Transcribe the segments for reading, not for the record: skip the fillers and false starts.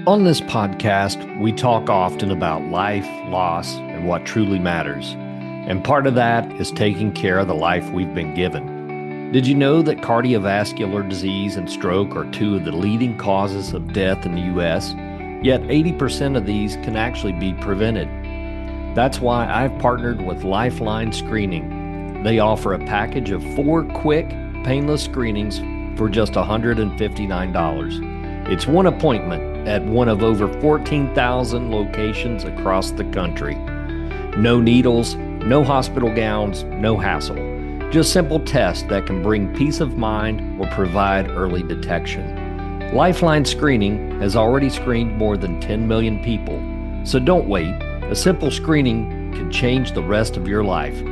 On this podcast, we talk often about life, loss, and what truly matters. And part of that is taking care of the life we've been given. Did you know that cardiovascular disease and stroke are two of the leading causes of death in the U.S.? Yet 80% of these can actually be prevented. That's why I've partnered with Lifeline Screening. They offer a package of 4 quick, painless screenings for just $159. It's one appointment at one of over 14,000 locations across the country. No needles, no hospital gowns, no hassle. Just simple tests that can bring peace of mind or provide early detection. Lifeline Screening has already screened more than 10 million people, so don't wait. A simple screening can change the rest of your life.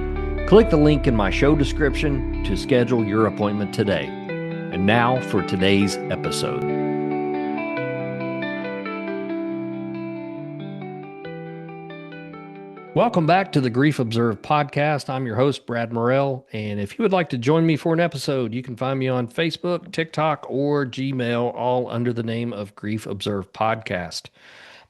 Click the link in my show description to schedule your appointment today. And now for today's episode. Welcome back to the Grief Observed podcast. I'm your host, Brad Morrell. And if you would like to join me for an episode, you can find me on Facebook, TikTok, or Gmail, all under the name of Grief Observed Podcast.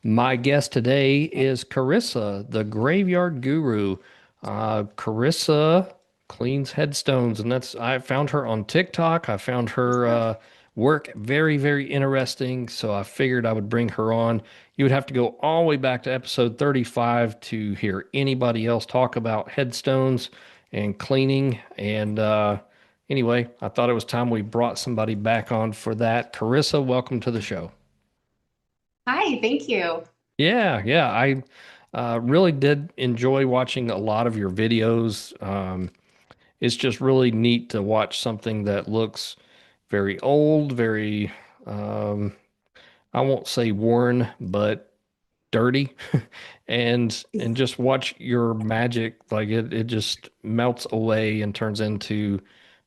My guest today is Carissa, the graveyard guru. Carissa cleans headstones, and I found her on TikTok. I found her work very, very interesting, so I figured I would bring her on. You would have to go all the way back to episode 35 to hear anybody else talk about headstones and cleaning. And anyway, I thought it was time we brought somebody back on for that. Carissa, welcome to the show. Hi, thank you. Yeah. I really did enjoy watching a lot of your videos. It's just really neat to watch something that looks very old, very, I won't say worn, but dirty, and just watch your magic. Like it just melts away and turns into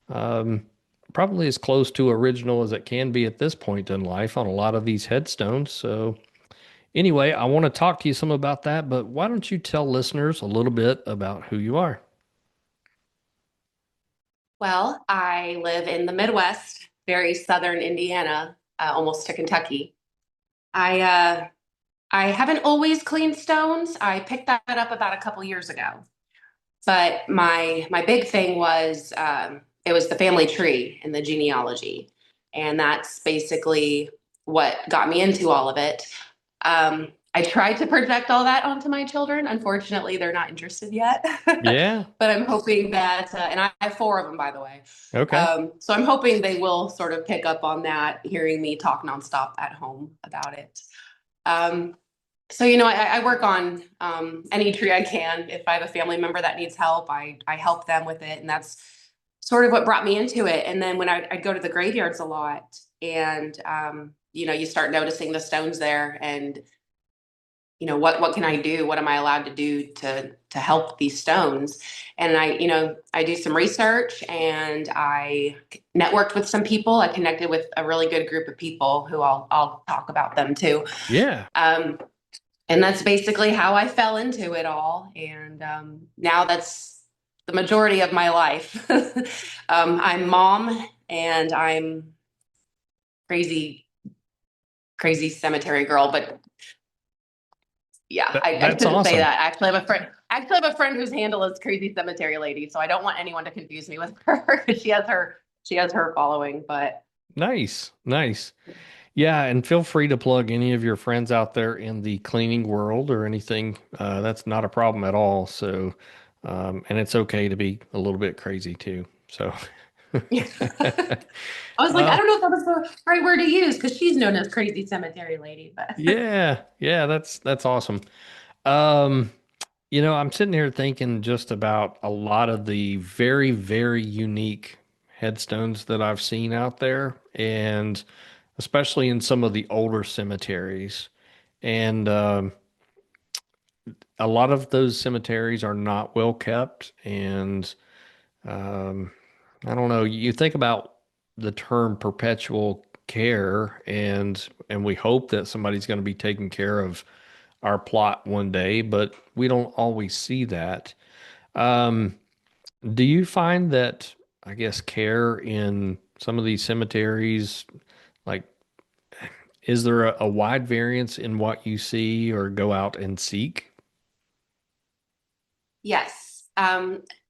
um, probably as close to original as it can be at this point in life on a lot of these headstones. So anyway, I want to talk to you some about that, but why don't you tell listeners a little bit about who you are? Well, I live in the Midwest, very southern Indiana, almost to Kentucky. I uh, I haven't always cleaned stones. I picked that up about a couple years ago. But my big thing was it was the family tree and the genealogy, and that's basically what got me into all of it. I tried to project all that onto my children. Unfortunately, they're not interested yet. Yeah. But I'm hoping that, and I have 4 of them, by the way. Okay. So I'm hoping they will sort of pick up on that, hearing me talk nonstop at home about it. Um, I work on any tree I can. If I have a family member that needs help, I help them with it. And that's sort of what brought me into it. And then when I go to the graveyards a lot and, you start noticing the stones there and, what can I do? What am I allowed to do to help these stones? And I do some research and I networked with some people. I connected with a really good group of people who I'll talk about them too. Yeah. And that's basically how I fell into it all. And now that's the majority of my life. I'm mom and I'm crazy, crazy cemetery girl. But yeah, I That's shouldn't say awesome. that. I actually have a friend. I actually have a friend whose handle is crazy cemetery lady. So I don't want anyone to confuse me with her. She has her following, but Nice. Nice. Yeah, and feel free to plug any of your friends out there in the cleaning world or anything. That's not a problem at all. So, and it's okay to be a little bit crazy too. So, yeah. I was like, I uh, don't know if that was the right word to use because she's known as crazy cemetery lady, but yeah, that's awesome. Um, I'm sitting here thinking just about a lot of the very, very unique headstones that I've seen out there, and especially in some of the older cemeteries. And a lot of those cemeteries are not well kept. And um, I don't know, you think about the term perpetual care, and we hope that somebody's going to be taking care of our plot one day, but we don't always see that. Um, do you find that, I guess, care in some of these cemeteries, like, Is there a wide variance in what you see or go out and seek? Yes.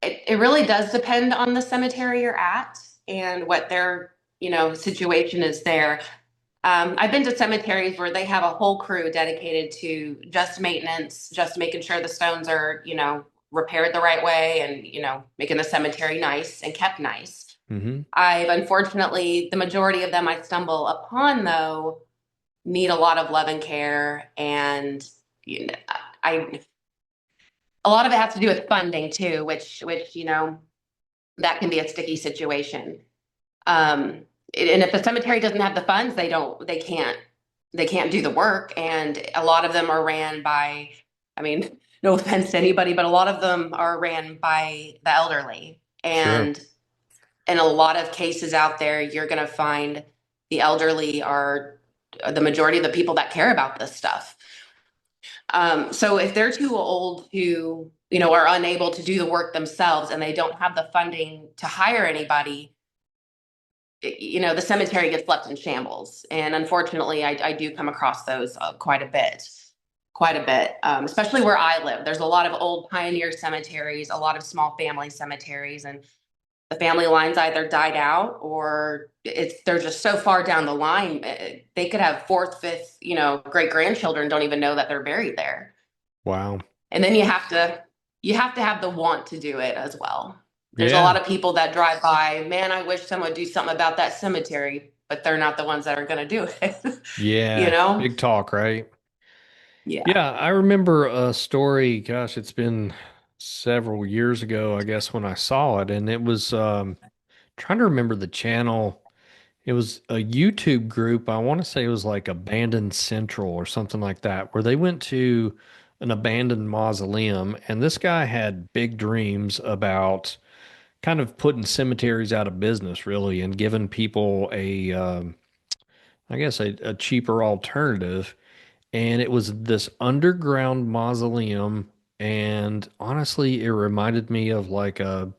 It really does depend on the cemetery you're at and what their, situation is there. I've been to cemeteries where they have a whole crew dedicated to just maintenance, just making sure the stones are, repaired the right way and, making the cemetery nice and kept nice. Hmm. I've unfortunately, the majority of them I stumble upon, though, need a lot of love and care. And, you know, I, a lot of it has to do with funding too, which, that can be a sticky situation. Um, and if the cemetery doesn't have the funds, they can't do the work. And a lot of them are ran by, I mean, no offense to anybody, but a lot of them are ran by the elderly. Sure. And in a lot of cases out there, you're going to find the elderly are the majority of the people that care about this stuff. So if they're too old to, are unable to do the work themselves and they don't have the funding to hire anybody, the cemetery gets left in shambles. And unfortunately, I do come across those quite a bit, especially where I live. There's a lot of old pioneer cemeteries, a lot of small family cemeteries, and the family lines either died out or they're just so far down the line. They could have fourth, fifth, great grandchildren don't even know that they're buried there. Wow. And then you have to have the want to do it as well. There's a Yeah. lot of people that drive by, man, I wish someone would do something about that cemetery, but they're not the ones that are going to do it. you Yeah. know? Big talk, right? Yeah. Yeah, I remember a story, gosh, it's been several years ago, I guess, when I saw it, and it was trying to remember the channel. It was a YouTube group. I want to say it was like Abandoned Central or something like that, where they went to an abandoned mausoleum, and this guy had big dreams about kind of putting cemeteries out of business, really, and giving people I guess, a cheaper alternative. And it was this underground mausoleum. And honestly, it reminded me of like a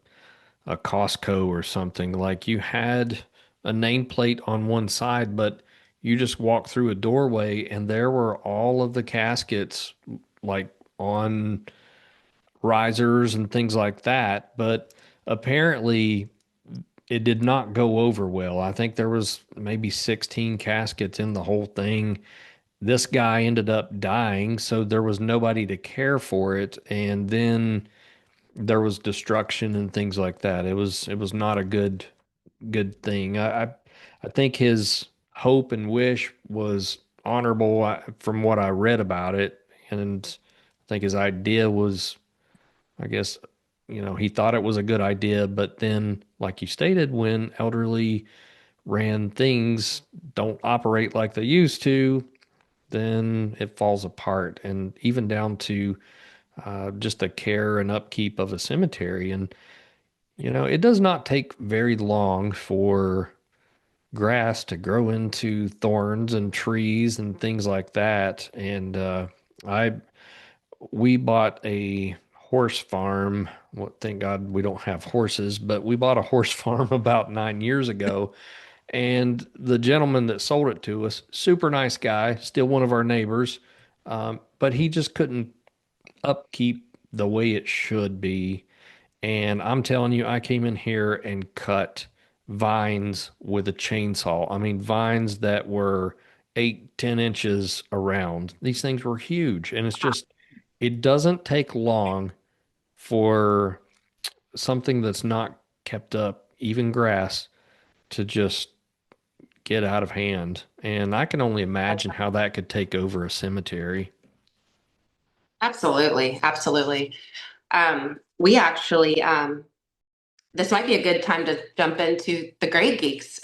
Costco or something. Like you had a nameplate on one side, but you just walked through a doorway and there were all of the caskets like on risers and things like that. But apparently it did not go over well. I think there was maybe 16 caskets in the whole thing. This guy ended up dying, so there was nobody to care for it, and then there was destruction and things like that. It was not a good thing. I think his hope and wish was honorable from what I read about it, and I think his idea was, I guess, he thought it was a good idea, but then, like you stated, when elderly ran things don't operate like they used to, then it falls apart. And even down to just the care and upkeep of a cemetery. And, it does not take very long for grass to grow into thorns and trees and things like that. And I we bought a horse farm. Well, thank God we don't have horses, but we bought a horse farm about 9 years ago. And the gentleman that sold it to us, super nice guy, still one of our neighbors, but he just couldn't upkeep the way it should be. And I'm telling you, I came in here and cut vines with a chainsaw. I mean, vines that were 8, 10 inches around. These things were huge. And it's just, it doesn't take long for something that's not kept up, even grass, to just get out of hand. And I can only imagine how that could take over a cemetery. Absolutely. Absolutely. We actually, this might be a good time to jump into the Grave Geeks.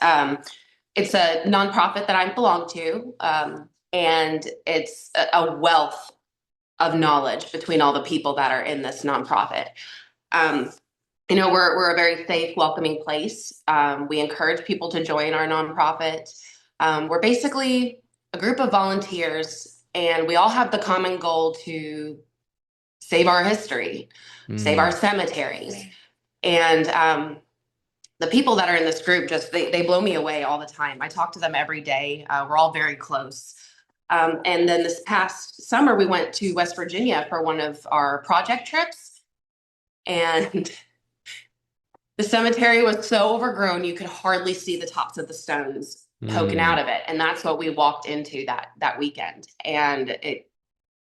It's a nonprofit that I belong to, and it's a wealth of knowledge between all the people that are in this nonprofit. Um, we're a very safe, welcoming place. We encourage people to join our nonprofit. We're basically a group of volunteers, and we all have the common goal to save our history, save our Mm, cemeteries. And the people that are in this group just they blow me away all the time. I talk to them every day. We're all very close. And then this past summer, we went to West Virginia for one of our project trips, and the cemetery was so overgrown you could hardly see the tops of the stones poking Mm. out of it. And that's what we walked into that weekend. And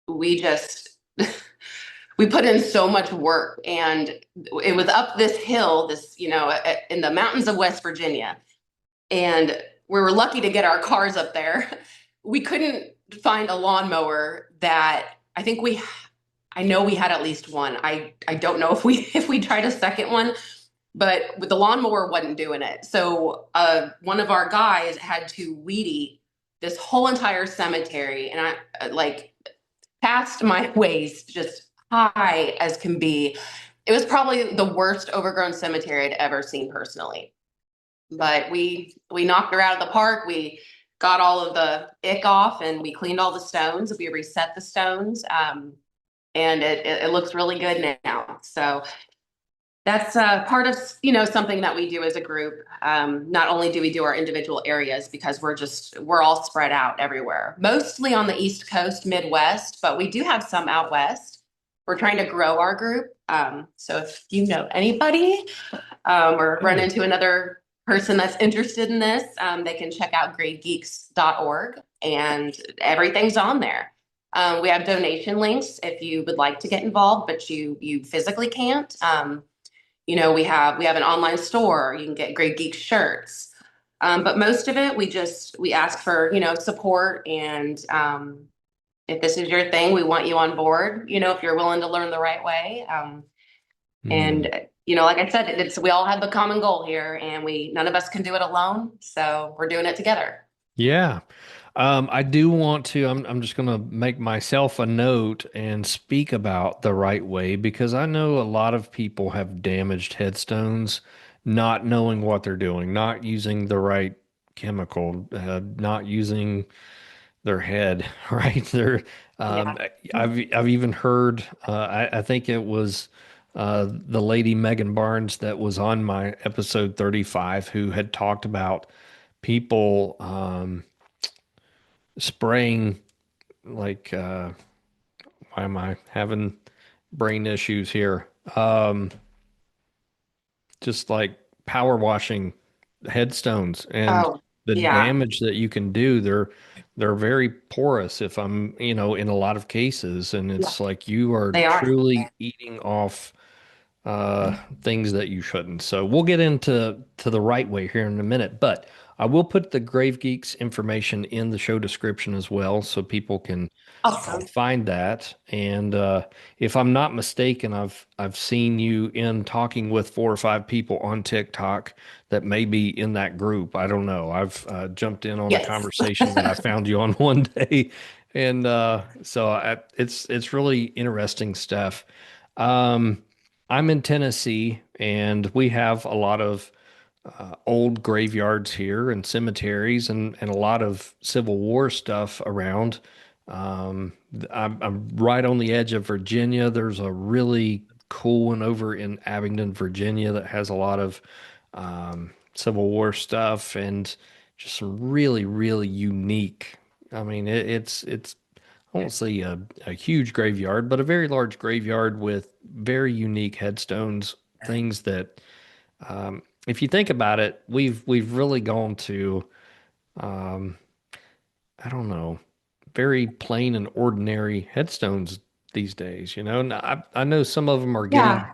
we just we put in so much work, and it was up this hill, this, in the mountains of West Virginia. And we were lucky to get our cars up there. We couldn't find a lawnmower that I know we had at least one. I don't know if we tried a second one, but with the lawnmower wasn't doing it. So one of our guys had to weed eat this whole entire cemetery, and I like past my waist, just high as can be. It was probably the worst overgrown cemetery I'd ever seen personally. But we knocked her out of the park. We got all of the ick off, and we cleaned all the stones. We reset the stones, and it looks really good now. So that's part of something that we do as a group. Not only do we do our individual areas because we're all spread out everywhere, mostly on the East Coast, Midwest, but we do have some out west. We're trying to grow our group. So if you know anybody, or run into another person that's interested in this, they can check out gravegeeks.org, and everything's on there. We have donation links if you would like to get involved, but you physically can't. We have an online store. You can get Grave Geeks shirts. But most of it, we ask for, support. And if this is your thing, we want you on board, if you're willing to learn the right way. And, like I said, we all have the common goal here, and none of us can do it alone. So we're doing it together. Yeah. I do want to, I'm just going to make myself a note and speak about the right way, because I know a lot of people have damaged headstones not knowing what they're doing, not using the right chemical, not using their head, right? Um, Yeah. I've even heard, I think it was the lady Megan Barnes that was on my episode 35 who had talked about people spraying like why am I having brain issues here? Just like power washing headstones and Oh, the yeah, damage that you can do. They're very porous if I'm, in a lot of cases, and yeah, it's like you are they are. truly eating off things that you shouldn't. So we'll get into the right way here in a minute, but I will put the Grave Geeks information in the show description as well, so people can Awesome. find that. And if I'm not mistaken, I've seen you in talking with 4 or 5 people on TikTok that may be in that group. I don't know. I've jumped in on a Yes. conversation that I found you on one day, and it's really interesting stuff. Um, I'm in Tennessee, and we have a lot of old graveyards here and cemeteries, and a lot of Civil War stuff around. I'm right on the edge of Virginia. There's a really cool one over in Abingdon, Virginia, that has a lot of Civil War stuff and just some really, really unique. I mean, it's I won't say a huge graveyard, but a very large graveyard with very unique headstones, things that if you think about it, we've really gone to um, I don't know, very plain and ordinary headstones these days. Now, I know some of them are getting Yeah.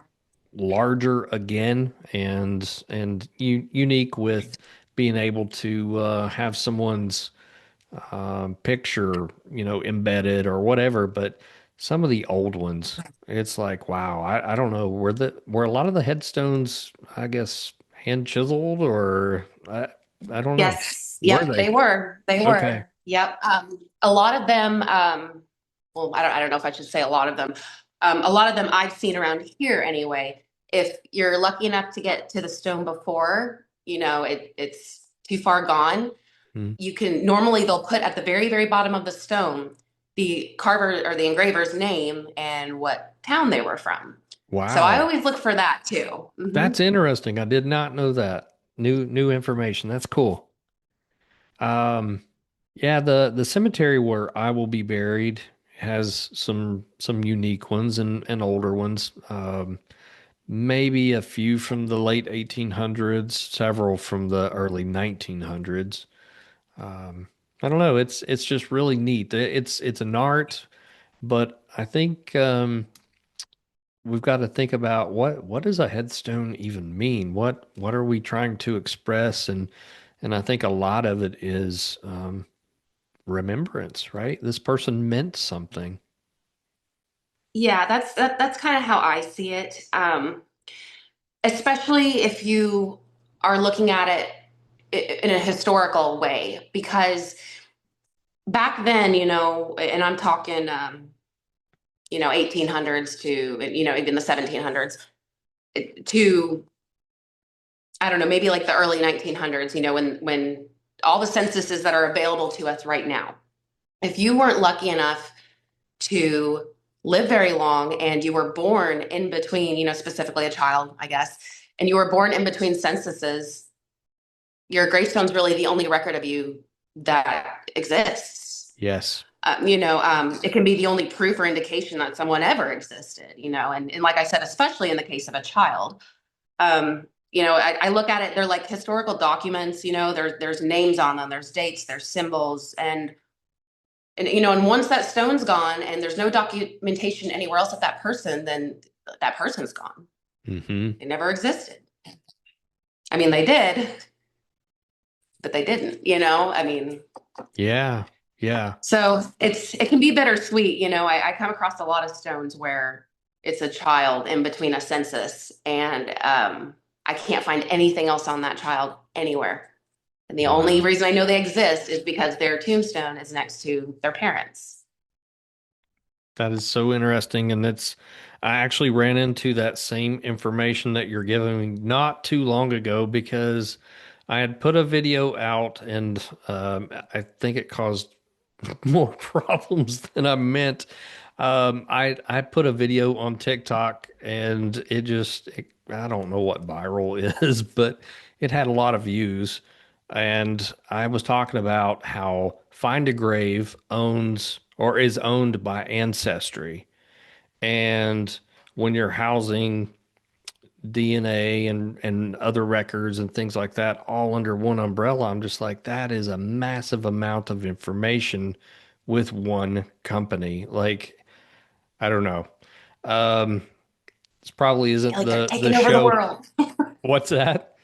larger again and unique with being able to have someone's picture, embedded or whatever. But some of the old ones, it's like, wow, I don't know, were a lot of the headstones, I guess, hand chiseled, or I don't know. Yes. Were Yep. they? They were. They Okay. were. Yep. A lot of them. Well, I don't know if I should say a lot of them. A lot of them I've seen around here anyway. If you're lucky enough to get to the stone before, it's too far gone. Hmm. You can normally they'll put at the very, very bottom of the stone the carver or the engraver's name and what town they were from. So I Wow. always look for that too. That's interesting. I did not know that. New information. That's cool. Um, yeah, the cemetery where I will be buried has some unique ones and older ones. Maybe a few from the late 1800s, several from the early 1900s. Um, I don't know. It's just really neat. It's an art, but I think we've got to think about what does a headstone even mean? What are we trying to express? And I think a lot of it is remembrance, right? This person meant something. Yeah, that's kind of how I see it. Especially if you are looking at it in a historical way, because back then, and I'm talking, 1800s to, even the 1700s to, I don't know, maybe like the early 1900s, when all the censuses that are available to us right now, if you weren't lucky enough to live very long and you were born in between, specifically a child, I guess, and you were born in between censuses, your gravestone's really the only record of you that exists. Yes. It can be the only proof or indication that someone ever existed, and like I said, especially in the case of a child. I look at it, they're like historical documents, there's names on them, there's dates, there's symbols, and once that stone's gone and there's no documentation anywhere else of that person, then that person's gone. Hmm. They never existed. I mean, they did, but they didn't, I mean, Yeah. Yeah. so it can be bittersweet. I come across a lot of stones where it's a child in between a census, and I can't find anything else on that child anywhere. And the only Wow. reason I know they exist is because their tombstone is next to their parents. That is so interesting. And I actually ran into that same information that you're giving me not too long ago because I had put a video out and I think it caused more problems than I meant. I put a video on TikTok and I don't know what viral is, but it had a lot of views. And I was talking about how Find a Grave owns or is owned by Ancestry. And when you're housing DNA and other records and things like that all under one umbrella, I'm just like, that is a massive amount of information with one company. Like, I don't know. Um, this probably I feel isn't like they're the taking over the show. world. What's that?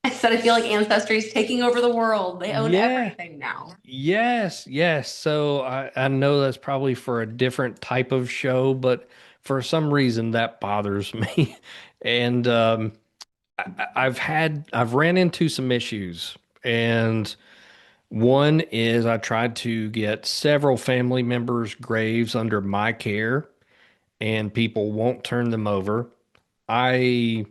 I said I feel like Ancestry's taking over the world. They own Yeah. everything now. Yes, yes. So I know that's probably for a different type of show, but for some reason that bothers me. And I've ran into some issues. And one is I tried to get several family members' graves under my care, and people won't turn them over. I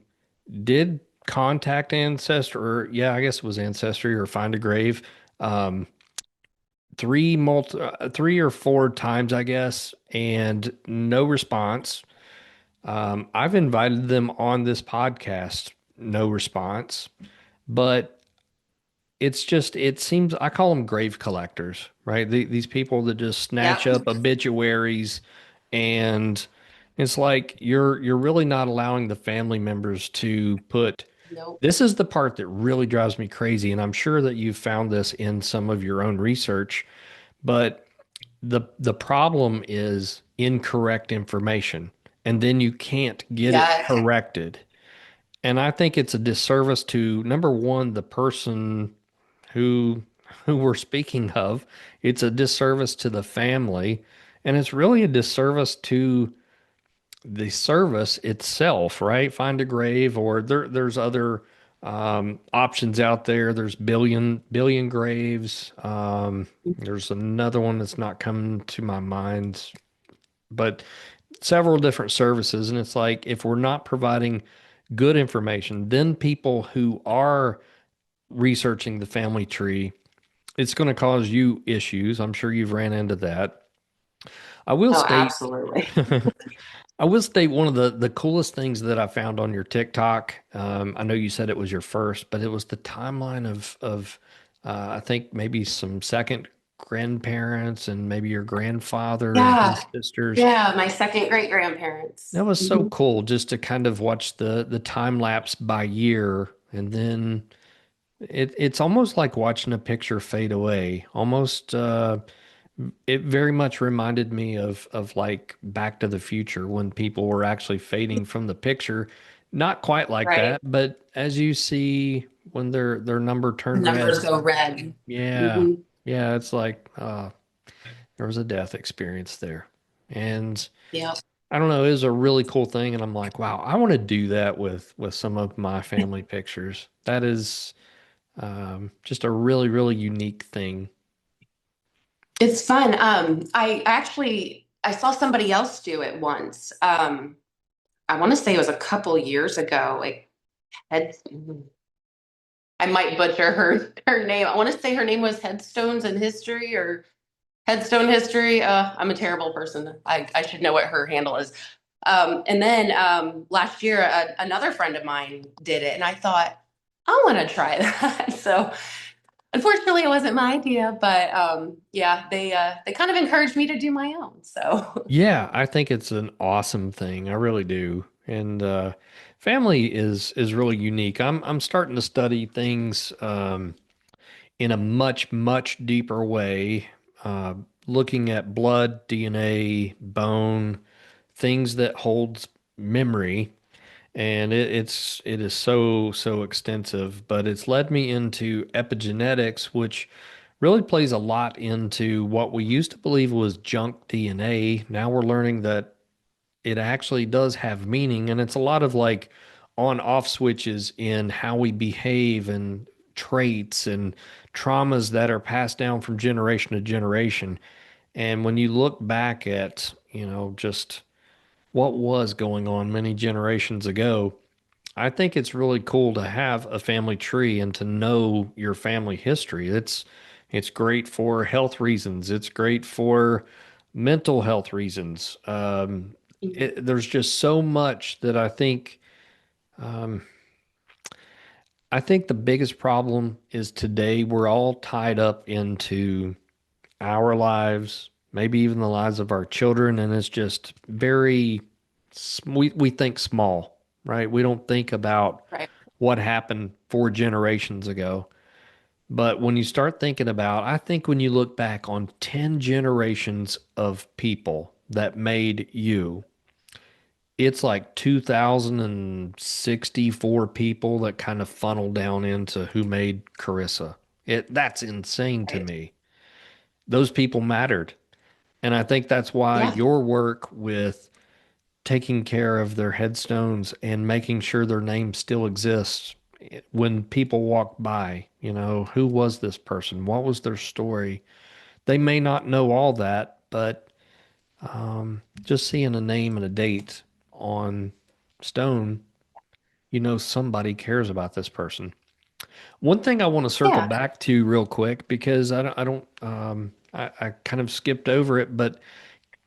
did contact Ancestry, or yeah, I guess it was Ancestry or Find a Grave. Um, three or four times, I guess, and no response. I've invited them on this podcast, no response. But it seems I call them grave collectors, right? These people that just snatch Yep. up obituaries, and it's like you're really not allowing the family members to put. Nope. This is the part that really drives me crazy, and I'm sure that you've found this in some of your own research, but the problem is incorrect information, and then you can't get it Yes. corrected. And I think it's a disservice to number one, the person who who we're speaking of. It's a disservice to the family, and it's really a disservice to the service itself, right? Find a grave, or there's other options out there. There's billion graves. There's another one that's not coming to my mind, but several different services. And it's like if we're not providing good information, then people who are researching the family tree, it's going to cause you issues. I'm sure you've ran into that. I will Oh, state absolutely. I will say one of the coolest things that I found on your TikTok. I know you said it was your first, but it was the timeline of I think maybe some second grandparents and maybe your grandfather and Yeah. his sisters. Yeah. My second great grandparents. That was so cool just to kind of watch the time lapse by year, and then it's almost like watching a picture fade away. Almost it very much reminded me of like Back to the Future when people were actually fading from the picture. Not quite like Right. that, but as you see when their number The turned numbers red, go red. yeah. Hmm. Yeah, it's like there was a death experience there. And Yeah. I don't know, it was a really cool thing, and I'm like, wow, I want to do that with some of my family pictures. That is just a really, really unique thing. It's fun. I saw somebody else do it once. I want to say it was a couple years ago. Like head, I might butcher her name. I want to say her name was Headstones in History or Headstone History. I'm a terrible person. I should know what her handle is. And then last year, another friend of mine did it, and I thought, I want to try that. So unfortunately, it wasn't my idea, but yeah, they kind of encouraged me to do my own. So Yeah, I think it's an awesome thing. I really do. And family is really unique. I'm starting to study things in a much, much deeper way, uh, looking at blood, DNA, bone, things that holds memory. And it is so extensive, but it's led me into epigenetics, which really plays a lot into what we used to believe was junk DNA. Now we're learning that it actually does have meaning, and it's a lot of like on off switches in how we behave and traits and traumas that are passed down from generation to generation. And when you look back at, just what was going on many generations ago, I think it's really cool to have a family tree and to know your family history. It's great for health reasons. It's great for mental health reasons. There's just so much that um, I think the biggest problem is today we're all tied up into our lives, maybe even the lives of our children, and it's just we think small, right? We don't think about right. what happened 4 generations ago. But when you start thinking about, I think when you look back on 10 generations of people that made you, it's like 2,064 people that kind of funnel down into who made Carissa. That's insane to Right. me. Those people mattered. And I think that's why Yeah. your work with taking care of their headstones and making sure their name still exists when people walk by, who was this person? What was their story? They may not know all that, but just seeing a name and a date on stone, somebody cares about this person. One thing I want to circle Yeah. back to real quick because I kind of skipped over it, but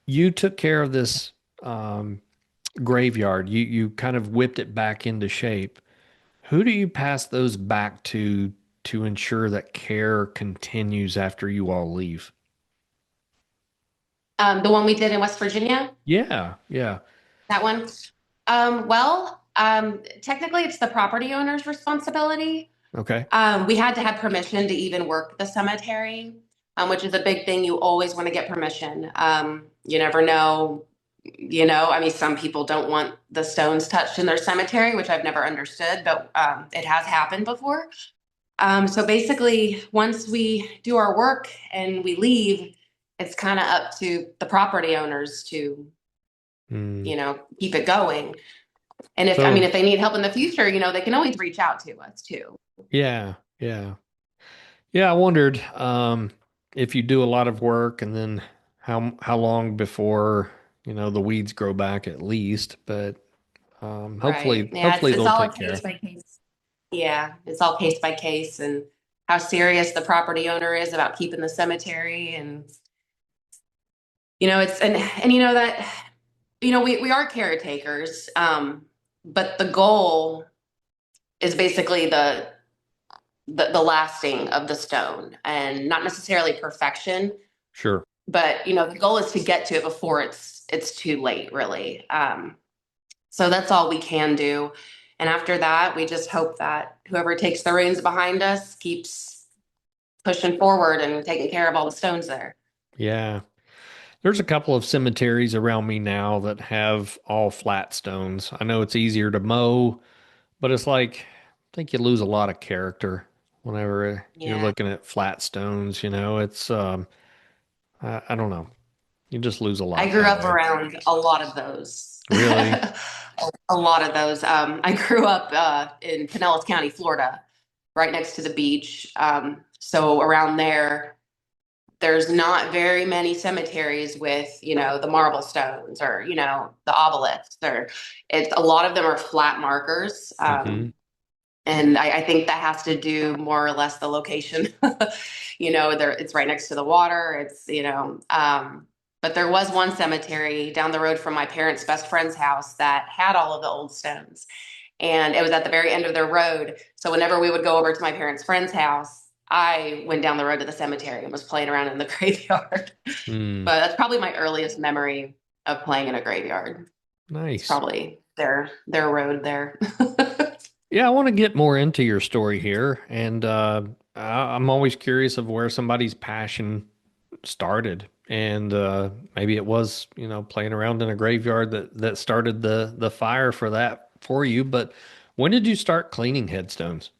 you took care of this graveyard. You kind of whipped it back into shape. Who do you pass those back to ensure that care continues after you all leave? The one we did in West Virginia, Yeah, yeah. that one. Technically, it's the property owner's responsibility. Okay. We had to have permission to even work the cemetery, which is a big thing. You always want to get permission. You never know. I mean, some people don't want the stones touched in their cemetery, which I've never understood, but it has happened before. So basically, once we do our work and we leave, it's kind of up to the property owners to, Hmm. keep it going. And So, if they need help in the future, they can always reach out to us too. yeah, yeah. Yeah, I wondered if you do a lot of work and then how long before, the weeds grow back at least, but Right. Yeah, hopefully it's they'll all a take case care. by case. Yeah, it's all case by case and how serious the property owner is about keeping the cemetery and it's and that We are caretakers, but the goal is basically the lasting of the stone and not necessarily perfection, Sure. but the goal is to get to it before it's too late, really. So that's all we can do. And after that, we just hope that whoever takes the reins behind us keeps pushing forward and taking care of all the stones there. Yeah. There's a couple of cemeteries around me now that have all flat stones. I know it's easier to mow, but it's like, I think you lose a lot of character whenever you're Yeah. looking at flat stones, it's, I don't know. You just lose a I lot grew that up way. around a lot of those. Really? A lot of those. I grew up in Pinellas County, Florida, right next to the beach. So around there, there's not very many cemeteries with, the marble stones or, the obelisks. A lot of them are flat markers. Hmm. And I think that has to do more or less the location. It's right next to the water. But there was one cemetery down the road from my parents' best friend's house that had all of the old stones. And it was at the very end of their road. So whenever we would go over to my parents' friend's house, I went down the road to the cemetery and was playing around in the graveyard. Mm, But that's probably my earliest memory of playing in a graveyard. It's nice. probably their road there. Yeah, I want to get more into your story here, and I'm always curious of where somebody's passion started, and maybe it was, playing around in a graveyard that started the fire for that for you. But when did you start cleaning headstones?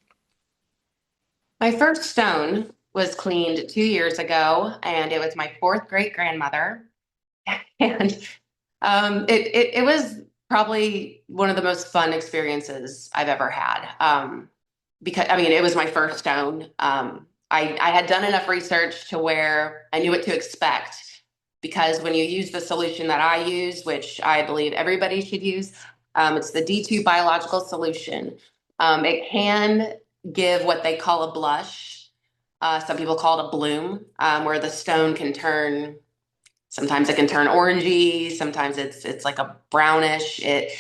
My first stone was cleaned 2 years ago, and it was my fourth great grandmother. And it was probably one of the most fun experiences I've ever had. Because I mean, it was my first stone. I had done enough research to where I knew what to expect. Because when you use the solution that I use, which I believe everybody should use, it's the D2 biological solution. It can give what they call a blush. Some people call it a bloom, where the stone can turn. Sometimes it can turn orangey. Sometimes it's like a brownish. It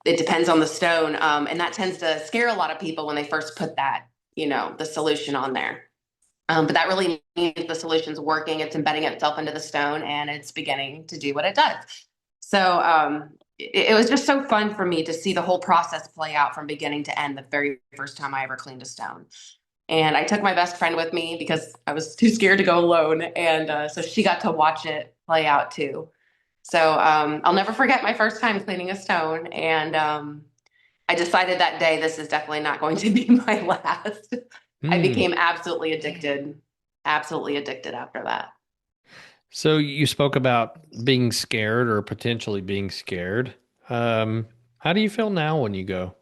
depends on the stone, and that tends to scare a lot of people when they first put that the solution on there. But that really means the solution's working. It's embedding itself into the stone, and it's beginning to do what it does. So it was just so fun for me to see the whole process play out from beginning to end. The very first time I ever cleaned a stone. And I took my best friend with me because I was too scared to go alone. And so she got to watch it play out too. So I'll never forget my first time cleaning a stone. And I decided that day, this is definitely not going to be my last. I Hmm. became absolutely addicted after that. So you spoke about being scared or potentially being scared. How do you feel now when you go?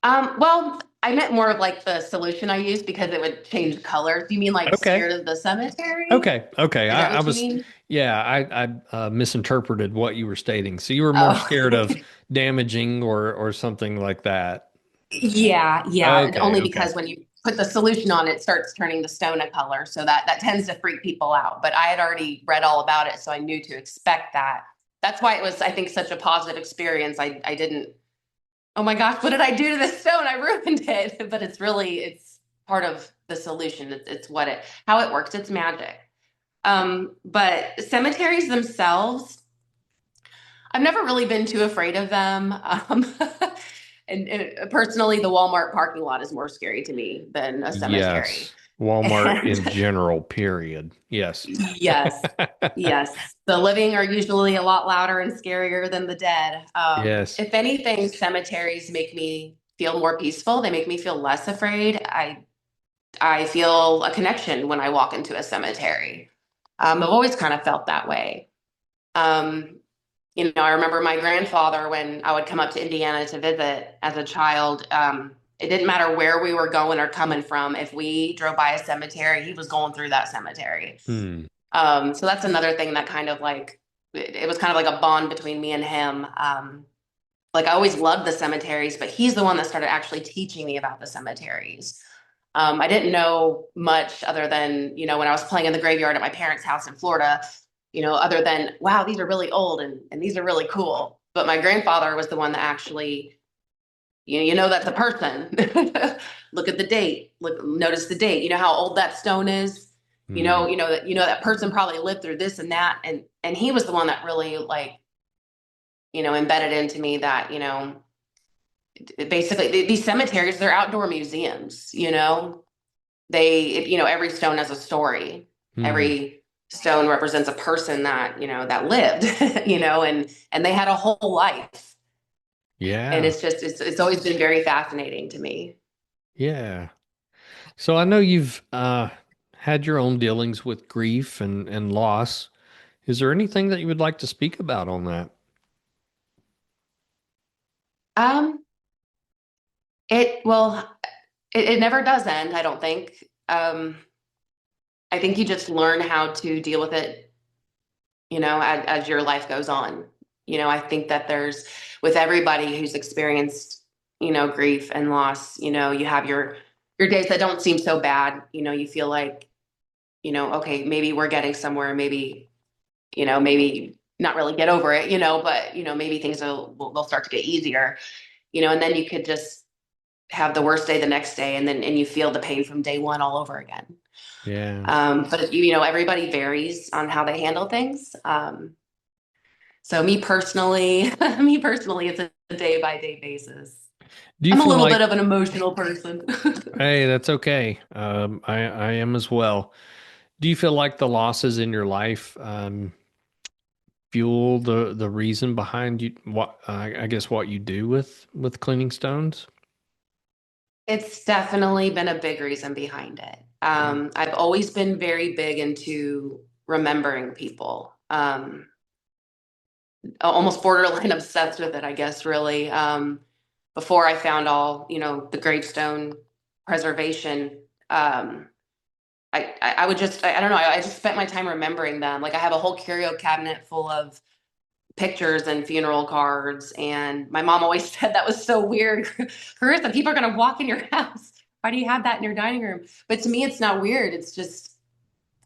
Well, I meant more of like the solution I used because it would change colors. Do you mean like Okay. scared of the cemetery? Okay. Okay. Is that I what you was, mean? yeah, I misinterpreted what you were stating. So you were more Oh. scared of damaging or something like that. Yeah. Okay. Only Okay. because when you put the solution on, it starts turning the stone a color. So that tends to freak people out. But I had already read all about it, so I knew to expect that. That's why it was, I think, such a positive experience. I didn't, oh my gosh, what did I do to this stone? I ruined it. But it's part of the solution. It's how it works. It's magic. But cemeteries themselves, I've never really been too afraid of them. And personally, the Walmart parking lot is more scary to me than a cemetery. Yes. Walmart And in general, period. Yes. yes, yes, the living are usually a lot louder and scarier than the dead. Yes. If anything, cemeteries make me feel more peaceful. They make me feel less afraid. I feel a connection when I walk into a cemetery. I've always kind of felt that way. Um, I remember my grandfather when I would come up to Indiana to visit as a child. It didn't matter where we were going or coming from. If we drove by a cemetery, he was going through that cemetery. Hmm. So that's another thing that kind of like, it was kind of like a bond between me and him. Like I always loved the cemeteries, but he's the one that started actually teaching me about the cemeteries. I didn't know much other than, when I was playing in the graveyard at my parents' house in Florida, other than, wow, these are really old and these are really cool. But my grandfather was the one that actually, that's a person. Look at the date. Notice the date. You know how old that stone is. Mm. That person probably lived through this and that, and he was the one that really like, embedded into me that, basically these cemeteries, they're outdoor museums. Every stone has a story. Mm. Every stone represents a person that that lived, and they had a whole life. And Yeah. it's always been very fascinating to me. Yeah. So I know you've had your own dealings with grief and loss. Is there anything that you would like to speak about on that? Um, well, it never does end, I don't think. I think you just learn how to deal with it, as your life goes on. I think that with everybody who's experienced, grief and loss, you have your days that don't seem so bad. You feel like, okay, maybe we're getting somewhere, maybe not really get over it, but, maybe things they'll start to get easier, and then you could just have the worst day the next day, and you feel the pain from day one all over again. Yeah. But everybody varies on how they handle things. So me personally, it's a day by day basis. Do you I'm a feel little bit like, of an emotional person. hey, that's okay. I am as well. Do you feel like the losses in your life fuel the reason behind you what I guess what you do with cleaning stones? It's definitely been a big reason behind it. Yeah. I've always been very big into remembering people. Almost borderline obsessed with it, I guess, really. Before I found all, the gravestone preservation, I would just, I don't know, I just spent my time remembering them. Like I have a whole curio cabinet full of pictures and funeral cards. And my mom always said that was so weird. Carissa, people are going to walk in your house. Why do you have that in your dining room? But to me, it's not weird. It's just,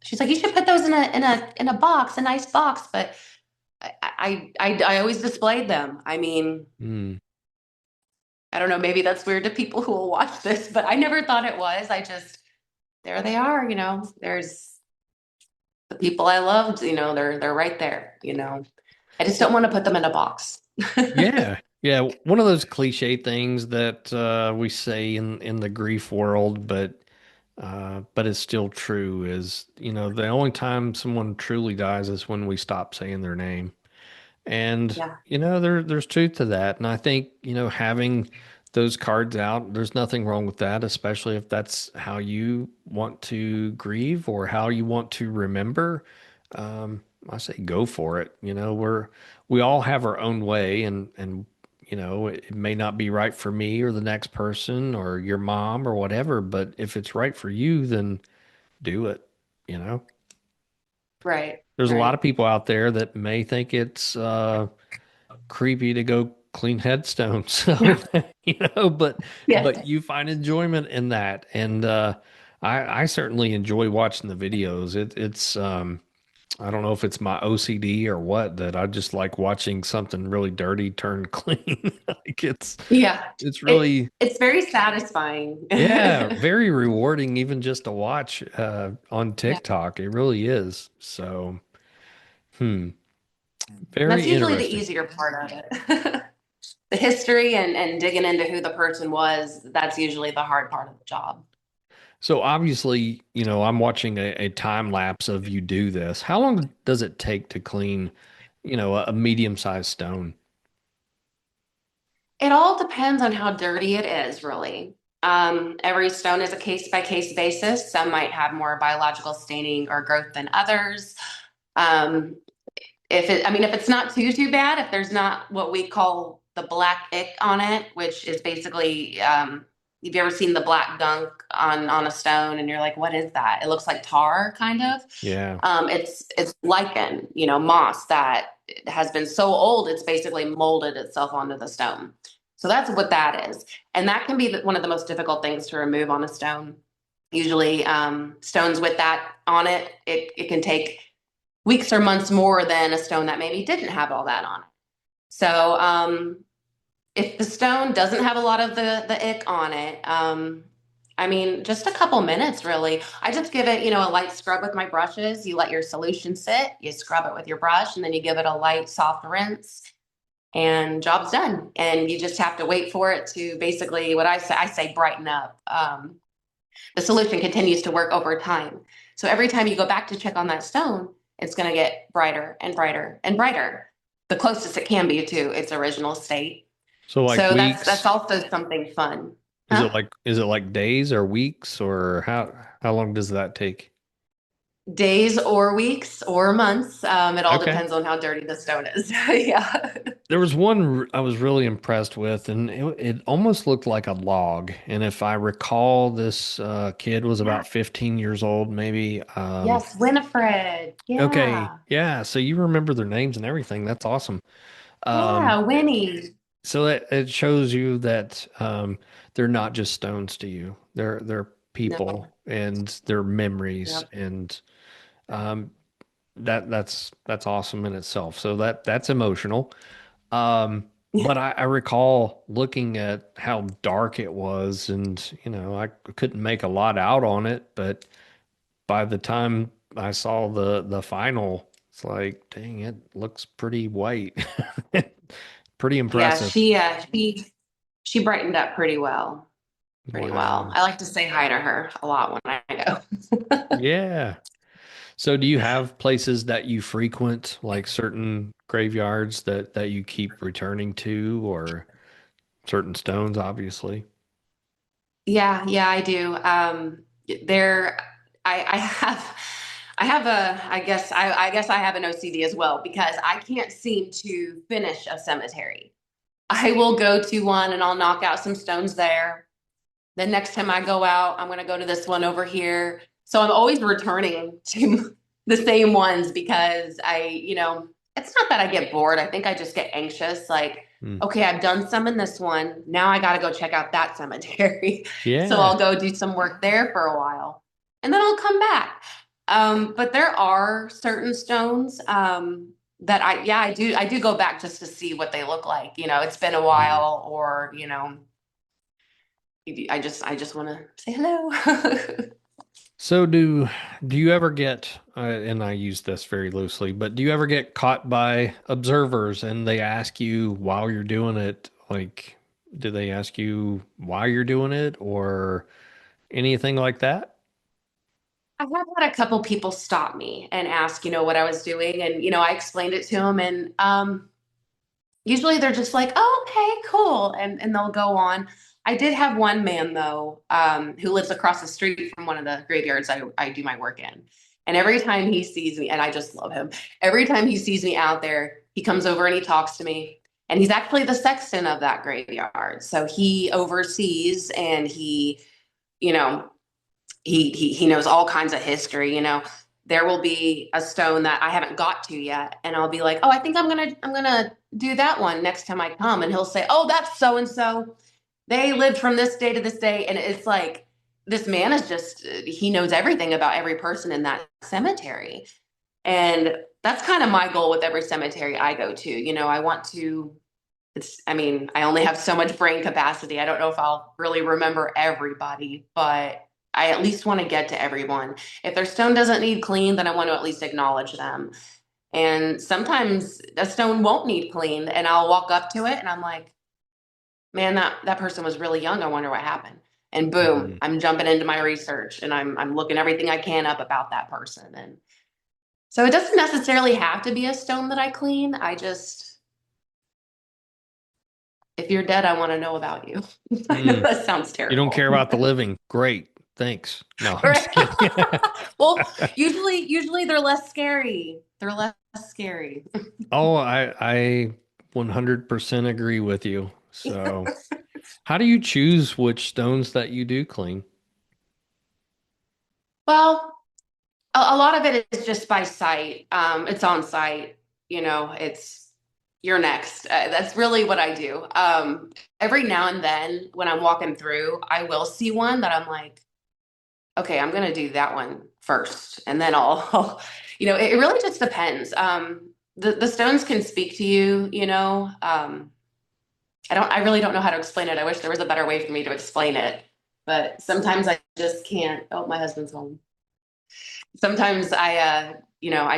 she's like, you should put those in a box, a nice box. But I always displayed them. I mean, Mm. I don't know, maybe that's weird to people who will watch this, but I never thought it was. There they are, there's the people I loved, they're right there, I just don't Well, want to put them in a box. yeah. Yeah, one of those cliche things that we say in the grief world, but it's still true is, the only time someone truly dies is when we stop saying their name. And Yeah. there's truth to that. And I think, having those cards out, there's nothing wrong with that, especially if that's how you want to grieve or how you want to remember. I say go for it. We all have our own way and it may not be right for me or the next person or your mom or whatever, but if it's right for you, then do it, you know? Right. There's a lot Right. of people out there that may think it's creepy to go clean headstones. So, but Yeah. you find enjoyment in that. And I certainly enjoy watching the videos. It's I don't know if it's my OCD or what that I just like watching something really dirty turn clean. Like Yeah. it's It really it's very satisfying. yeah, very rewarding even just to watch on Yeah. TikTok. It really is. So, hmm, That's very usually the interesting. easier part of it. The history and digging into who the person was, that's usually the hard part of the job. So obviously, I'm watching a time lapse of you do this. How long does it take to clean, a medium-sized stone? It all depends on how dirty it is, really. Every stone is a case by case basis. Some might have more biological staining or growth than others. Um, if it's not too bad, if there's not what we call the black ick on it, which is basically, have you ever seen the black gunk on a stone and you're like, what is that? It looks like tar, kind of. Yeah. It's lichen, moss that has been so old it's basically molded itself onto the stone. So that's what that is, and that can be one of the most difficult things to remove on a stone. Usually, stones with that on it, it can take weeks or months more than a stone that maybe didn't have all that on it. So if the stone doesn't have a lot of the ick on it, I mean, just a couple minutes really. I just give it, a light scrub with my brushes. You let your solution sit, you scrub it with your brush, and then you give it a light, soft rinse, and job's done. And you just have to wait for it to basically, what I say brighten up. The solution continues to work over time. So every time you go back to check on that stone, it's going to get brighter and brighter and brighter, the closest it can be to its original state. So like So that's weeks, also something fun. Huh? is it like days or weeks, or how long does that take? Days or weeks or months. It all Okay. depends on how dirty the stone is. Yeah. There was one I was really impressed with, and it almost looked like a log. And if I recall, this kid was about 15 years old, maybe. Yes, Winifred. Okay, Yeah. yeah. So you remember their names and everything. That's awesome. Um, Yeah, Winnie. so it shows you that they're not just stones to you. They're No. people and their memories, Yep. and um, that's awesome in itself. So that's emotional. But I recall looking at how dark it was, and I couldn't make a lot out on it. But by the time I saw the final, it's like, dang, it looks pretty white, pretty Yeah, impressive. she brightened up pretty well. Pretty well. Wow. I like to say hi to her a lot when I go. Yeah. So do you have places that you frequent, like certain graveyards that you keep returning to, or certain stones, obviously? Yeah, yeah, I do. There, I have, I have I guess I have an OCD as well because I can't seem to finish a cemetery. I will go to one and I'll knock out some stones there. The next time I go out, I'm going to go to this one over here. So I'm always returning to the same ones because it's not that I get bored. I think I just get anxious. Like, Hmm. okay, I've done some in this one. Now I got to go check out that cemetery. So Yeah. I'll go do some work there for a while and then I'll come back. But there are certain stones that I do go back just to see what they look like. It's been a Mhm. while or, I just want to say hello. So do you ever get, and I use this very loosely, but do you ever get caught by observers and they ask you while you're doing it, like, do they ask you why you're doing it or anything like that? I have had a couple people stop me and ask, what I was doing, and I explained it to them, and usually they're just like, "Oh, okay, cool," and they'll go on. I did have one man though, who lives across the street from one of the graveyards I do my work in, and every time he sees me, and I just love him. Every time he sees me out there, he comes over and he talks to me, and he's actually the sexton of that graveyard, so he oversees and you know he knows all kinds of history. There will be a stone that I haven't got to yet, and I'll be like, oh, I think I'm gonna do that one next time I come, and he'll say, oh, that's so and so, they lived from this day to this day, and it's like this man is just he knows everything about every person in that cemetery. And that's kind of my goal with every cemetery I go to. I want to I mean, I only have so much brain capacity. I don't know if I'll really remember everybody, but I at least want to get to everyone. If their stone doesn't need clean, then I want to at least acknowledge them. And sometimes a stone won't need cleaned, and I'll walk up to it and I'm like, man, that person was really young. I wonder what happened. And boom, Mhm. I'm jumping into my research and I'm looking everything I can up about that person. And so it doesn't necessarily have to be a stone that I clean. If you're dead, I want to know about you. I know Mm. that sounds You don't care terrible. about the living. Great. Thanks. No, I'm Right. just kidding. Well, usually they're less scary. They're less scary. Oh, I 100% agree with you. So, how do you choose which stones that you do clean? Well, a lot of it is just by sight. It's on site. It's you're next. That's really what I do. Every now and then when I'm walking through, I will see one that I'm like, okay, I'm gonna do that one first, and then I'll It really just depends. The stones can speak to you, I really don't know how to explain it. I wish there was a better way for me to explain it, but sometimes I just can't. Oh, my husband's home. Sometimes I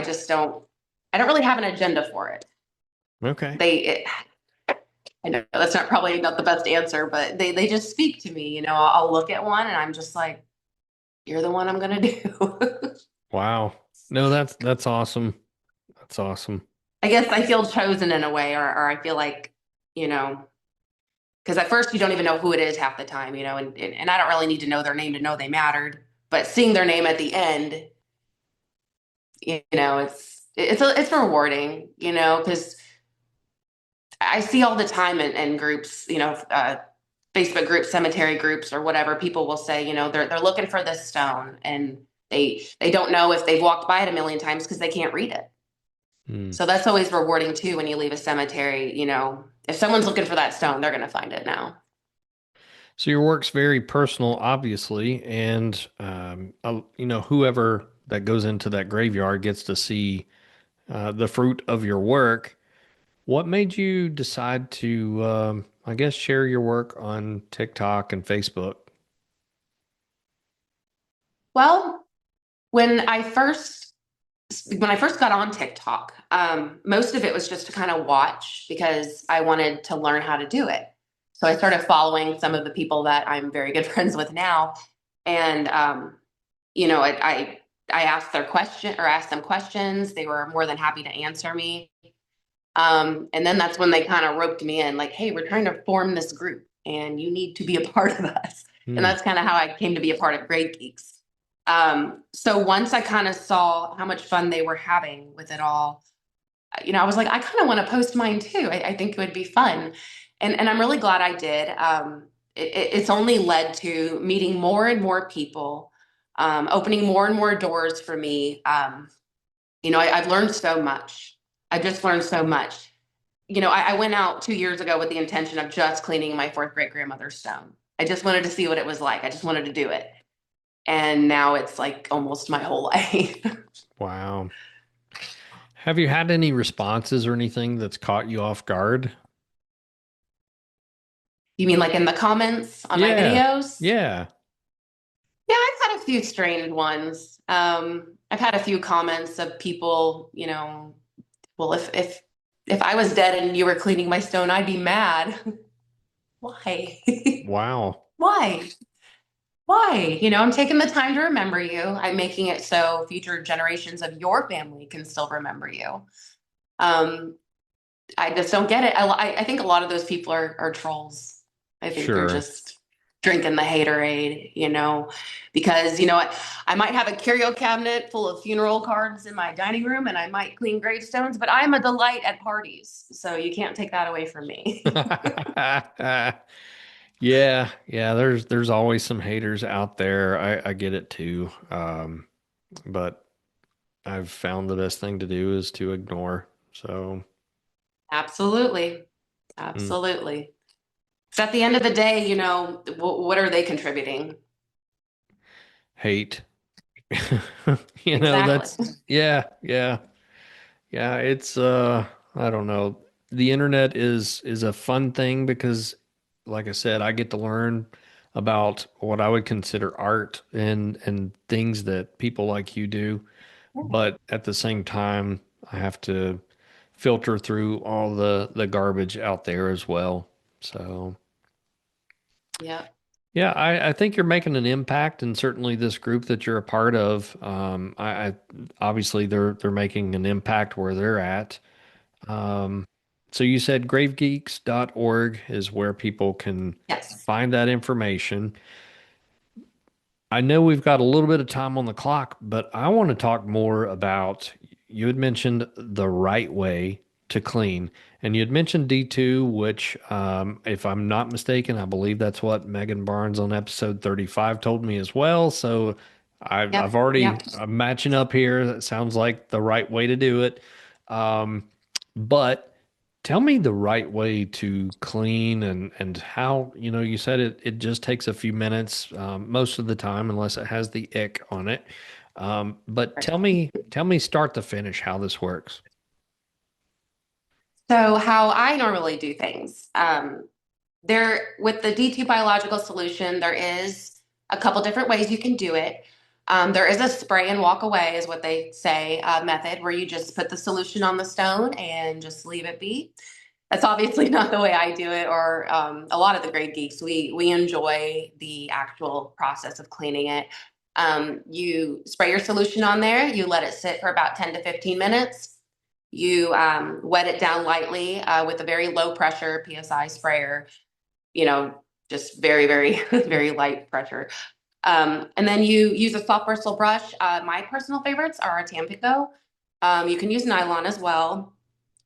just I don't really have an agenda for it. Okay. I know that's probably not the best answer, but they just speak to me. I'll look at one and I'm just like, you're the one I'm gonna do. Wow. No, that's awesome. That's awesome. I guess I feel chosen in a way, or I feel like, you know, because at first you don't even know who it is half the time, and I don't really need to know their name to know they mattered. But seeing their name at the end, it's rewarding, because I see all the time in groups, Facebook groups, cemetery groups, or whatever. People will say, they're looking for this stone, and they don't know if they've walked by it a million times because they can't read it. Hmm. So that's always rewarding too when you leave a cemetery. If someone's looking for that stone, they're going to find it now. So your work's very personal, obviously, and whoever that goes into that graveyard gets to see the fruit of your work. What made you decide to, I guess, share your work on TikTok and Facebook? Well, when I first when I first got on TikTok, most of it was just to kind of watch because I wanted to learn how to do it. So I started following some of the people that I'm very good friends with now, and I asked them questions. They were more than happy to answer me. And then that's when they kind of roped me in, like, hey, we're trying to form this group and you need to be a part of us. And Hmm. that's kind of how I came to be a part of Grave Geeks. So once I kind of saw how much fun they were having with it all, I was like, I kind of want to post mine too. I think it would be fun. And I'm really glad I did. It's only led to meeting more and more people, opening more and more doors for me. I've learned so much. I've just learned so much. I went out 2 years ago with the intention of just cleaning my fourth great grandmother's stone. I just wanted to see what it was like. I just wanted to do it. And now it's like almost my whole life. Wow. Have you had any responses or anything that's caught you off guard? You mean like in the comments on my Yeah. videos? Yeah. Yeah, I've had a few strange ones. I've had a few comments of people, well, if I was dead and you were cleaning my stone, I'd be mad. Why? Wow. Why? Why? I'm taking the time to remember you. I'm making it so future generations of your family can still remember you. Um, I just don't get it. I think a lot of those people are trolls. I think they're Sure. just drinking the haterade, because what? I might have a curio cabinet full of funeral cards in my dining room and I might clean gravestones, but I'm a delight at parties. So you can't take that away from me. Yeah, yeah, there's always some haters out there. I get it too. But I've found the best thing to do is to ignore. So, Absolutely. mm, Absolutely. So at the end of the day, what are they contributing? hate. Exactly. That's yeah, yeah. Yeah, it's I don't know. The internet is a fun thing because like I said, I get to learn about what I would consider art and things that people like you do. But at the same time, I have to filter through all the garbage out there as well. So, Yeah. yeah, I think you're making an impact, and certainly this group that you're a part of, I obviously they're making an impact where they're at. Um, so you said gravegeeks.org is where people can Yes. find that information. I know we've got a little bit of time on the clock, but I want to talk more about you had mentioned the right way to clean, and you had mentioned D2, which, if I'm not mistaken, I believe that's what Megan Barnes on episode 35 told me as well. So I've Yep. already Yep. I'm matching up here. That sounds like the right way to do it. Um, but tell me the right way to clean and how, you said it just takes a few minutes most of the time unless it has the ick on it. But tell me start to finish how this works. So how I normally do things, there with the D2 biological solution, there is a couple different ways you can do it. There is a spray and walk away, is what they say, method where you just put the solution on the stone and just leave it be. That's obviously not the way I do it, or a lot of the grade geeks. We enjoy the actual process of cleaning it. You spray your solution on there. You let it sit for about 10 to 15 minutes. You wet it down lightly with a very low pressure PSI sprayer. You know, just very, very, very light pressure. And then you use a soft bristle brush. My personal favorites are a Tampico. You can use nylon as well.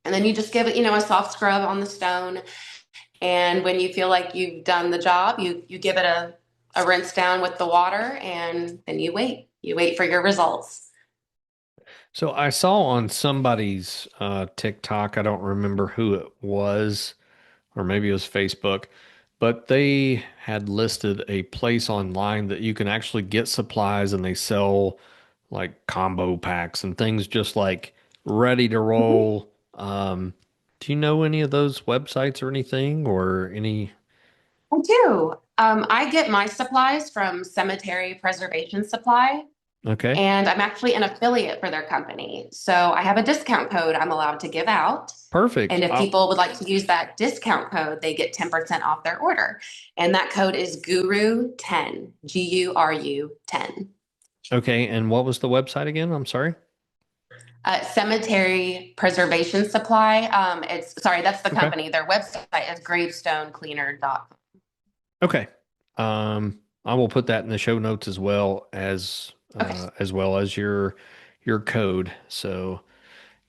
And then you just give it, a soft scrub on the stone. And when you feel like you've done the job, you give it a rinse down with the water, and then you wait. You wait for your results. So I saw on somebody's TikTok, I don't remember who it was, or maybe it was Facebook, but they had listed a place online that you can actually get supplies and they sell like combo packs and things just like ready to Mhm. roll. Do you know any of those websites or anything or any? I do. I get my supplies from Cemetery Preservation Supply, Okay, and I'm actually an affiliate for their company. So I have a discount code I'm allowed to give out. perfect. And if people would like to use that discount code, they get 10% off their order. And that code is GURU10, GURU 10. Okay, and what was the website again? I'm sorry. Cemetery Preservation Supply. It's sorry, that's the Okay. company. Their website is gravestonecleaner.com. Okay. I will put that in the show notes Okay. as well as your code. So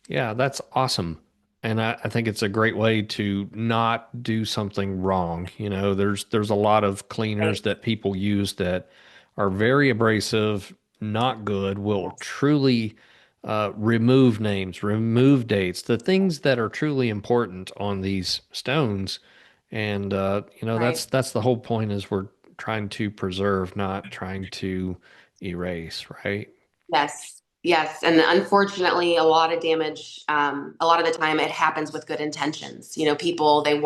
yeah, that's awesome. And I think it's a great way to not do something wrong. You know, there's a lot of cleaners Right. that people use that are very abrasive, not good, will Yes. truly remove names, remove dates, the things that are truly important on these stones. And Right. that's the whole point is we're trying to preserve, not trying to erase, right? Yes. Yes. And unfortunately, a lot of damage, a lot of the time it happens with good intentions. People, they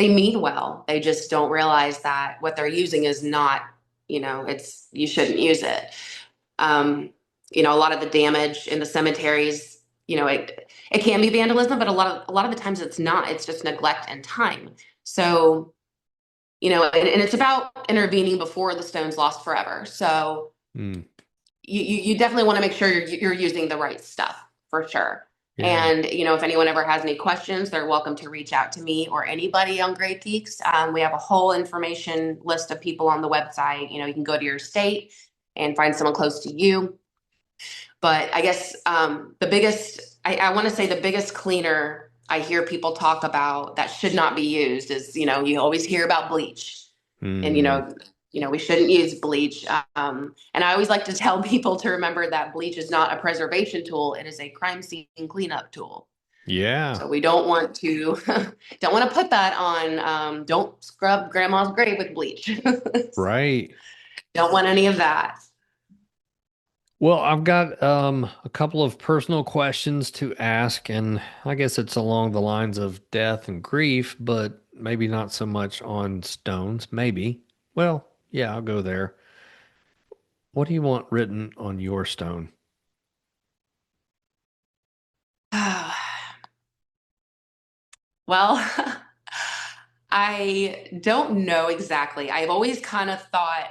mean well. They just don't realize that what they're using is not, you shouldn't use it. Um, a lot of the damage in the cemeteries, it can be vandalism, but a lot of the times it's not. It's just neglect and time. So, and it's about intervening before the stone's lost forever. So Mm, you definitely want to make sure you're using the right stuff for sure. yeah. And if anyone ever has any questions, they're welcome to reach out to me or anybody on Grade Geeks. We have a whole information list of people on the website. You can go to your state and find someone close to you. But I guess I want to say the biggest cleaner I hear people talk about that should not be used is, you always hear about bleach, and Mm, we shouldn't use bleach. And I always like to tell people to remember that bleach is not a preservation tool; it is a crime scene cleanup tool. yeah. So we don't want to don't want to put that on. Don't scrub grandma's grave with bleach. Right. Don't want any of that. Well, I've got a couple of personal questions to ask, and I guess it's along the lines of death and grief, but maybe not so much on stones. Maybe. Well, yeah, I'll go there. What do you want written on your stone? Well, I don't know exactly. I've always kind of thought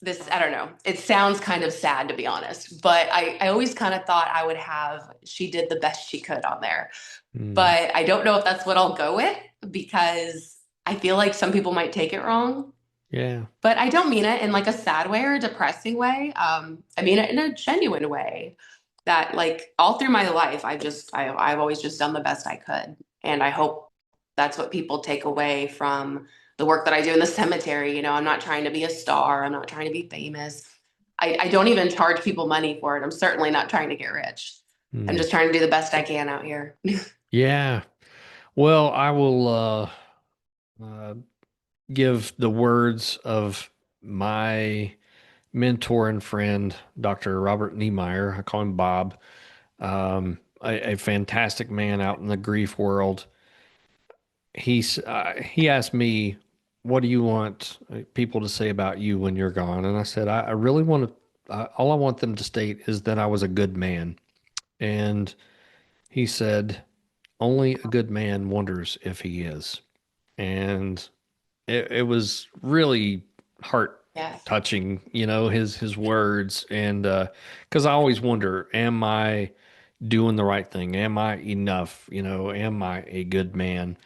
this, I don't know, it sounds kind of sad to be honest, but I always kind of thought I would have, she did the best she could on there. Hmm. But I don't know if that's what I'll go with because I feel like some people might take it wrong. Yeah. But I don't mean it in like a sad way or a depressing way. I mean it in a genuine way that like all through my life, I've always just done the best I could. And I hope that's what people take away from the work that I do in the cemetery. I'm not trying to be a star. I'm not trying to be famous. I don't even charge people money for it. I'm certainly not trying to get rich. I'm Hmm. just trying to do the best I can out here. Yeah. Well, I will uh, give the words of my mentor and friend, Dr. Robert Niemeyer. I call him Bob. A fantastic man out in the grief world. He asked me, "What do you want people to say about you when you're gone?" And I said, "I really want to. All I want them to state is that I was a good man." And he said, "Only a good man wonders if he is." And it was really heart Yes. touching, his words. And because I always wonder, am I doing the right thing? Am I enough? Am I a good man?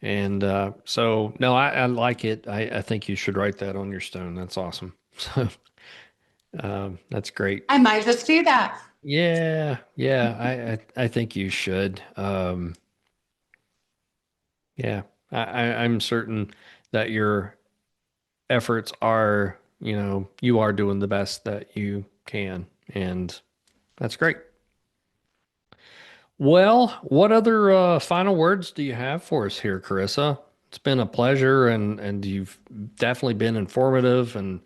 And so, no, I like it. I think you should write that on your stone. That's awesome. So that's great. I might just do that. Yeah, yeah, I think you should. Yeah, I'm certain that your efforts are, you are doing the best that you can, and that's great. Well, what other final words do you have for us here, Carissa? It's been a pleasure, and you've definitely been informative, and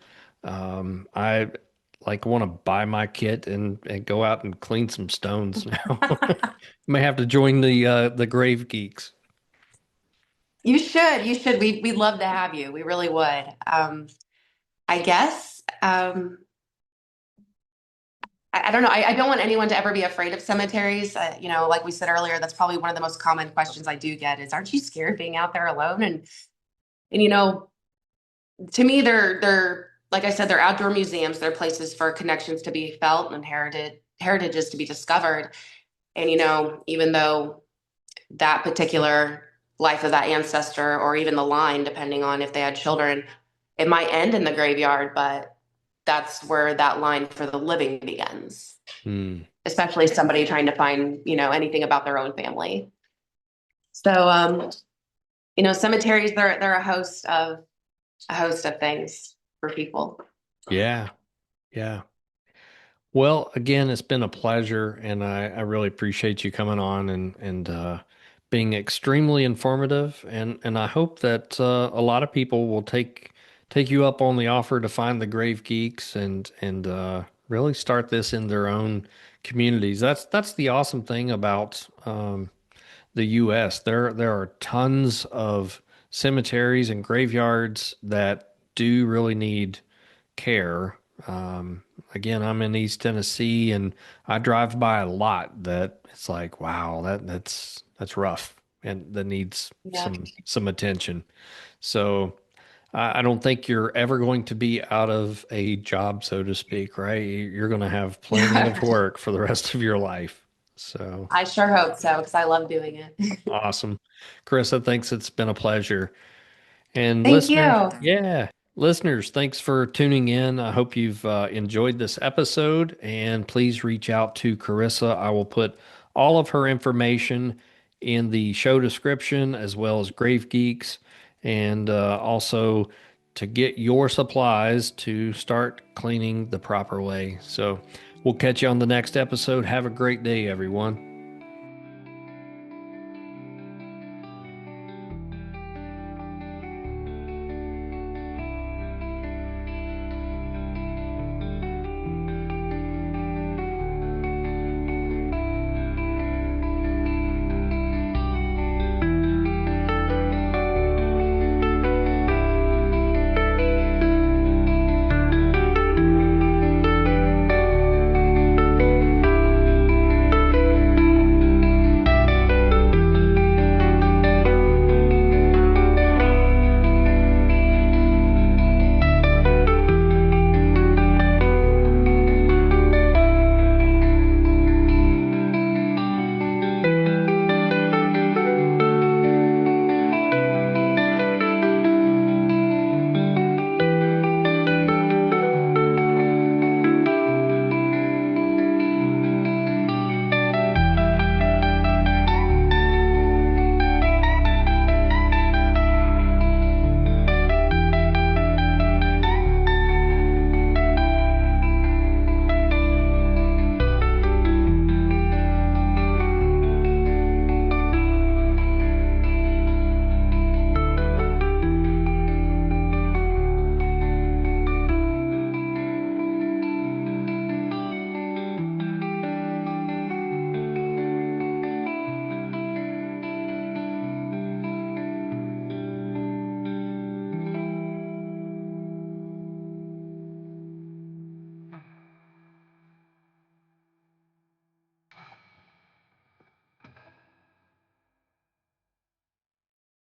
I like want to buy my kit and go out and clean some stones now. May have to join the grave geeks. You should. You should. We'd love to have you. We really would. I guess. I don't know. I don't want anyone to ever be afraid of cemeteries. Like we said earlier, that's probably one of the most common questions I do get is, aren't you scared being out there alone? And to me, they're like I said, they're outdoor museums. They're places for connections to be felt and heritages to be discovered. And even though that particular life of that ancestor, or even the line, depending on if they had children, it might end in the graveyard, but that's where that line for the living begins, Hmm. especially somebody trying to find, anything about their own family. So, cemeteries, they're a host of things for people. Yeah, yeah. Well, again, it's been a pleasure, and I really appreciate you coming on and being extremely informative, and I hope that a lot of people will take you up on the offer to find the grave geeks and really start this in their own communities. That's the awesome thing about the U.S. There are tons of cemeteries and graveyards that do really need care. Again, I'm in East Tennessee, and I drive by a lot that it's like, wow, that's rough, and that needs Yeah. some attention. So I don't think you're ever going to be out of a job, so to speak, right? You're going to have plenty of work for the rest of your life. So I sure hope so, because I love doing it. awesome. Carissa, thanks. It's been a pleasure. And Thank listeners, you. yeah, listeners, thanks for tuning in. I hope you've enjoyed this episode, and please reach out to Carissa. I will put all of her information in the show description, as well as Grave Geeks, and also to get your supplies to start cleaning the proper way. So we'll catch you on the next episode. Have a great day, everyone.